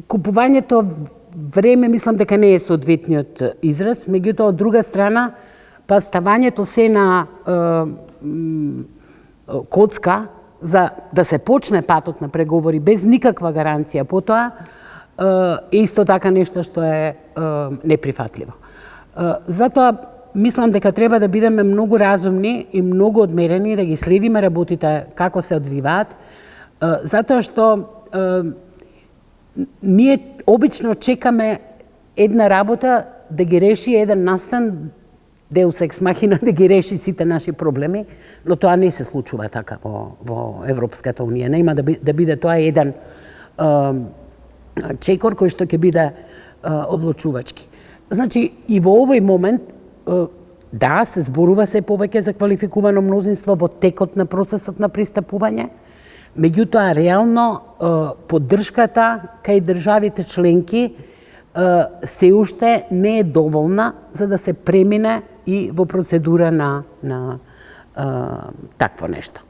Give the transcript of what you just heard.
купувањето време мислам дека не е соодветниот израз, меѓутоа од друга страна па ставањето се на коцка за да се почне патот на преговори без никаква гаранција потоа е исто така нешто што е неприфатливо. Затоа мислам дека треба да бидеме многу разумни и многу одмерени, да ги следиме работите како се одвиваат, затоа што ние обично чекаме една работа да ги реши еден настан, Deus ex machina, да ги реши сите наши проблеми, но тоа не се случува така во Европската Унија. Нема да биде тоа еден чекор кој што ќе биде одлучувачки. Значи, и во овој момент, да, се зборува се повеќе за квалификувано мнозинство во текот на процесот на пристапување, меѓутоа, реално, поддршката кај државите членки се уште не е доволна за да се премине и во процедура на такво нешто.